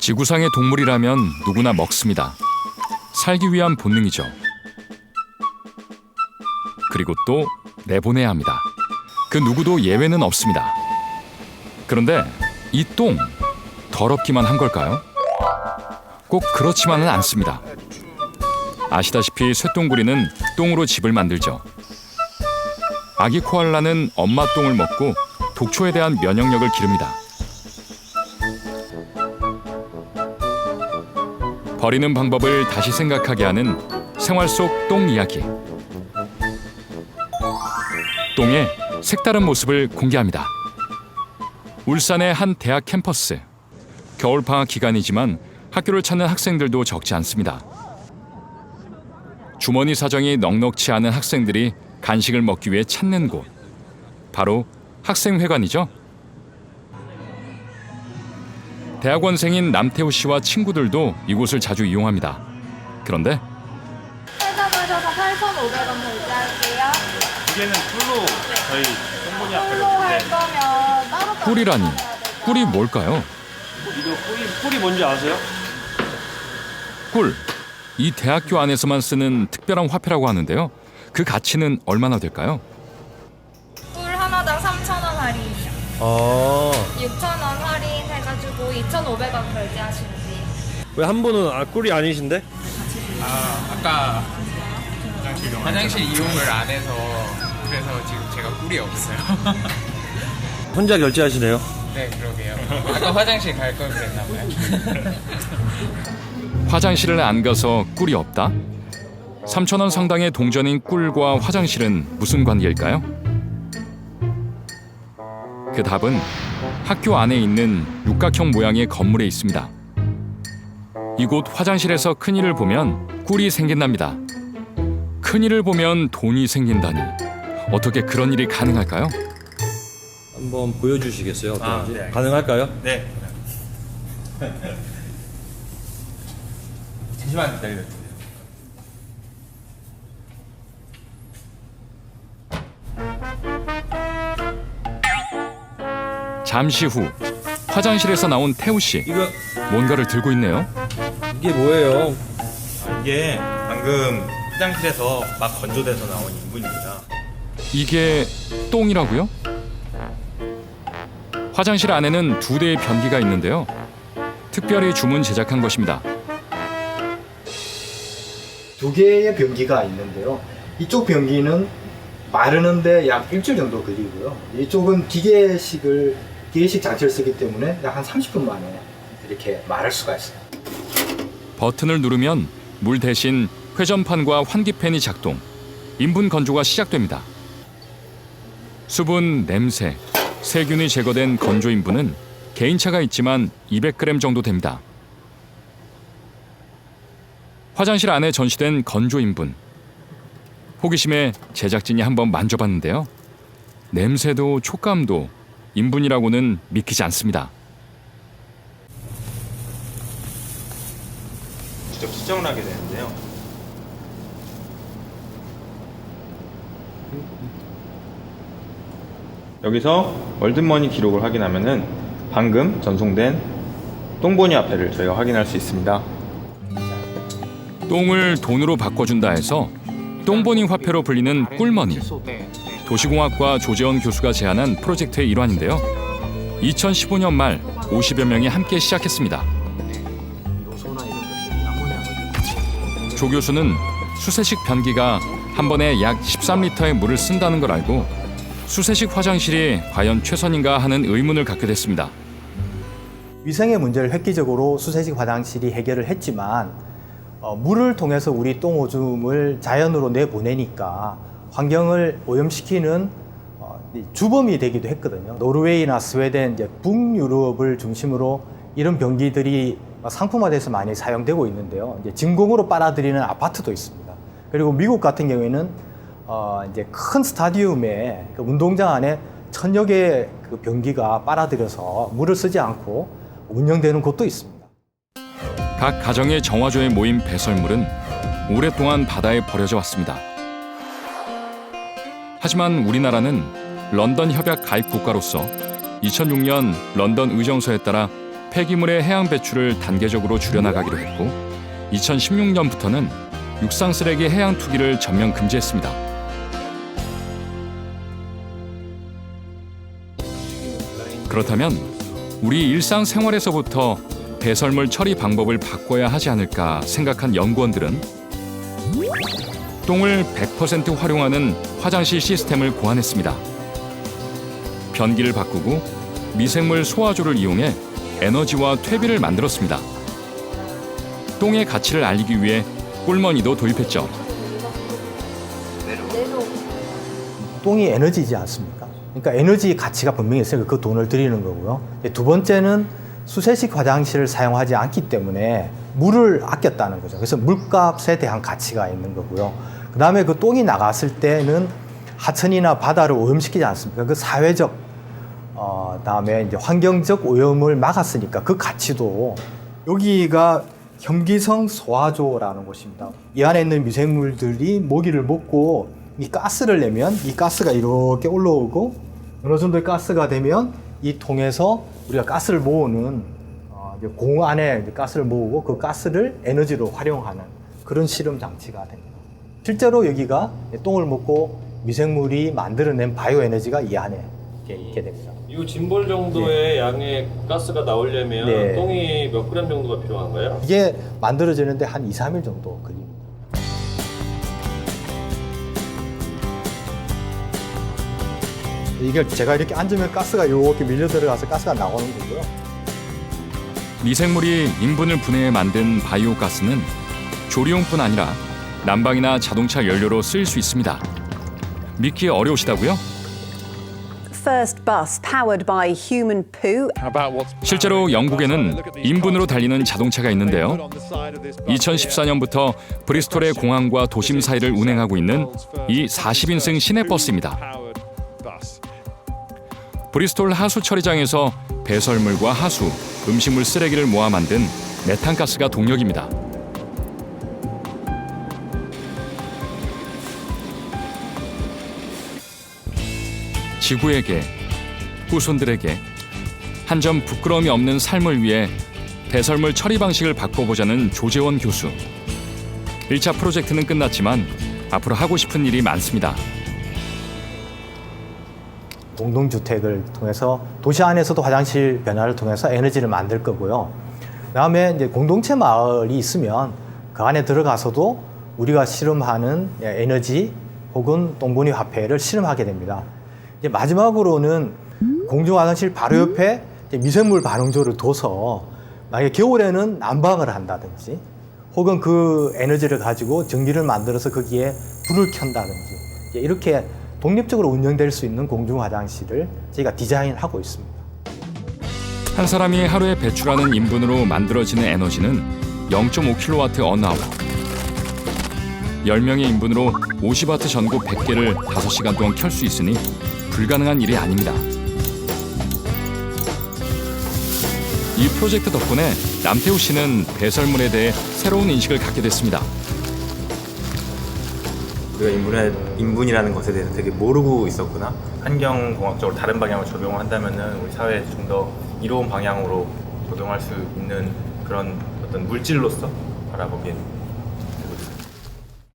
지구상의 동물이라면 누구나 먹습니다. 살기 위한 본능이죠. 그리고 또 내보내야 합니다. 그 누구도 예외는 없습니다. 그런데 이 똥, 더럽기만 한 걸까요? 꼭 그렇지만은 않습니다. 아시다시피 쇠똥구리는 똥으로 집을 만들죠. 아기 코알라는 엄마 똥을 먹고 독초에 대한 면역력을 기릅니다. 버리는 방법을 다시 생각하게 하는 생활 속 똥 이야기. 똥의 색다른 모습을 공개합니다. 울산의 한 대학 캠퍼스. 겨울방학 기간이지만 학교를 찾는 학생들도 적지 않습니다. 주머니 사정이 넉넉치 않은 학생들이 간식을 먹기 위해 찾는 곳. 바로 학생회관이죠. 대학원생인 남태우 씨와 친구들도 이곳을 자주 이용합니다. 그런데 회전하셔서 8,500원 결제할게요. 두 개는 꿀로 저희 똥보니 앞에로 꿀로 할 거면 따로 꿀이라니, 꿀이 뭘까요? 이거 꿀이 뭔지 아세요? 꿀, 이 대학교 안에서만 쓰는 특별한 화폐라고 하는데요. 그 가치는 얼마나 될까요? 꿀 하나당 3,000원 할인이요. 6,000원 할인해가지고 2,500원 결제하시면 돼요. 왜 한 분은 꿀이 아니신데? 아까 화장실 이용을 안 해서 그래서 지금 제가 꿀이 없어요. 혼자 결제하시네요. 네, 그러게요. 아까 화장실 갈 걸 그랬나 봐요. 화장실을 안 가서 꿀이 없다? 3,000원 상당의 동전인 꿀과 화장실은 무슨 관계일까요? 그 답은 학교 안에 있는 육각형 모양의 건물에 있습니다. 이곳 화장실에서 큰일을 보면 꿀이 생긴답니다. 큰일을 보면 돈이 생긴다니. 어떻게 그런 일이 가능할까요? 한번 보여주시겠어요? 어떤지? 네. 가능할까요? 네. 잠시만 기다려주세요. 잠시 후 화장실에서 나온 태우 씨. 이거 뭔가를 들고 있네요. 이게 뭐예요? 이게 방금 화장실에서 막 건조돼서 나온 인분입니다. 이게 똥이라고요? 화장실 안에는 2대의 변기가 있는데요. 특별히 주문 제작한 것입니다. 2개의 변기가 있는데요. 이쪽 변기는 마르는데 약 일주일 정도 걸리고요. 이쪽은 기계식 장치를 쓰기 때문에 약 한 30분 만에 이렇게 마를 수가 있어요. 버튼을 누르면 물 대신 회전판과 환기팬이 작동, 인분 건조가 시작됩니다. 수분, 냄새, 세균이 제거된 건조 인분은 개인차가 있지만 200g 정도 됩니다. 화장실 안에 전시된 건조 인분. 호기심에 제작진이 한번 만져봤는데요. 냄새도 촉감도 인분이라고는 믿기지 않습니다. 직접 수정을 하게 되는데요. 여기서 월드머니 기록을 확인하면은 방금 전송된 똥보니 화폐를 저희가 확인할 수 있습니다. 똥을 돈으로 바꿔준다 해서 똥보니 화폐로 불리는 꿀머니. 도시공학과 조재원 교수가 제안한 프로젝트의 일환인데요. 2015년 말 50여 명이 함께 시작했습니다. 조 교수는 수세식 변기가 한 번에 약 13리터의 물을 쓴다는 걸 알고 수세식 화장실이 과연 최선인가 하는 의문을 갖게 됐습니다. 위생의 문제를 획기적으로 수세식 화장실이 해결을 했지만 물을 통해서 우리 똥오줌을 자연으로 내보내니까 환경을 오염시키는 주범이 되기도 했거든요. 노르웨이나 스웨덴, 북유럽을 중심으로 이런 변기들이 상품화돼서 많이 사용되고 있는데요. 이제 진공으로 빨아들이는 아파트도 있습니다. 그리고 미국 같은 경우에는 이제 큰 스타디움에 그 운동장 안에 1000여 개의 그 변기가 빨아들여서 물을 쓰지 않고 운영되는 곳도 있습니다. 각 가정의 정화조에 모인 배설물은 오랫동안 바다에 버려져 왔습니다. 하지만 우리나라는 런던 협약 가입 국가로서 2006년 런던 의정서에 따라 폐기물의 해양 배출을 단계적으로 줄여나가기로 했고 2016년부터는 육상 쓰레기 해양 투기를 전면 금지했습니다. 그렇다면 우리 일상생활에서부터 배설물 처리 방법을 바꿔야 하지 않을까 생각한 연구원들은 똥을 100% 활용하는 화장실 시스템을 고안했습니다. 변기를 바꾸고 미생물 소화조를 이용해 에너지와 퇴비를 만들었습니다. 똥의 가치를 알리기 위해 꿀머니도 도입했죠. 똥이 에너지이지 않습니까? 그러니까 에너지 가치가 분명히 있으니까 그 돈을 들이는 거고요. 두 번째는 수세식 화장실을 사용하지 않기 때문에 물을 아꼈다는 거죠. 그래서 물값에 대한 가치가 있는 거고요. 그 다음에 그 똥이 나갔을 때는 하천이나 바다를 오염시키지 않습니까? 그 사회적, 다음에 이제 환경적 오염을 막았으니까 그 가치도 여기가 혐기성 소화조라는 곳입니다. 이 안에 있는 미생물들이 모기를 먹고 이 가스를 내면 이 가스가 이렇게 올라오고 어느 정도의 가스가 되면 이 통에서 우리가 가스를 모으는 공 안에 가스를 모으고 그 가스를 에너지로 활용하는 그런 실험 장치가 됩니다. 실제로 여기가 똥을 먹고 미생물이 만들어낸 바이오 에너지가 이 안에 있게 됩니다. 이 짐볼 정도의 양의 가스가 나오려면 네. 똥이 몇 그램 정도가 필요한가요? 이게 만들어지는데 한 2, 3일 정도 걸립니다. 이게 제가 이렇게 앉으면 가스가 이렇게 밀려 들어가서 가스가 나오는 거고요. 미생물이 인분을 분해해 만든 바이오 가스는 조리용뿐 아니라 난방이나 자동차 연료로 쓰일 수 있습니다. 믿기 어려우시다고요? First bus powered by human poo. 실제로 영국에는 인분으로 달리는 자동차가 있는데요. 2014년부터 브리스톨의 공항과 도심 사이를 운행하고 있는 이 40인승 시내버스입니다. 브리스톨 하수 처리장에서 배설물과 하수, 음식물 쓰레기를 모아 만든 메탄가스가 동력입니다. 지구에게, 후손들에게 한 점 부끄러움이 없는 삶을 위해 배설물 처리 방식을 바꿔보자는 조재원 교수. 1차 프로젝트는 끝났지만 앞으로 하고 싶은 일이 많습니다. 공동주택을 통해서 도시 안에서도 화장실 변화를 통해서 에너지를 만들 거고요. 그다음에 이제 공동체 마을이 있으면 그 안에 들어가서도 우리가 실험하는 에너지 혹은 똥보니 화폐를 실험하게 됩니다. 이제 마지막으로는 공중 화장실 바로 옆에 미생물 반응조를 둬서 만약에 겨울에는 난방을 한다든지 혹은 그 에너지를 가지고 전기를 만들어서 거기에 불을 켠다든지 이렇게 독립적으로 운영될 수 있는 공중 화장실을 저희가 디자인하고 있습니다. 한 사람이 하루에 배출하는 인분으로 만들어지는 에너지는 0.5kW 언아워. 10명의 인분으로 50W 전구 100개를 5시간 동안 켤 수 있으니 불가능한 일이 아닙니다. 이 프로젝트 덕분에 남태우 씨는 배설물에 대해 새로운 인식을 갖게 됐습니다. 우리가 인분이라는 것에 대해서 되게 모르고 있었구나. 환경공학적으로 다른 방향으로 적용을 한다면은 우리 사회에 좀 더 이로운 방향으로 적용할 수 있는 그런 어떤 물질로서 바라보기엔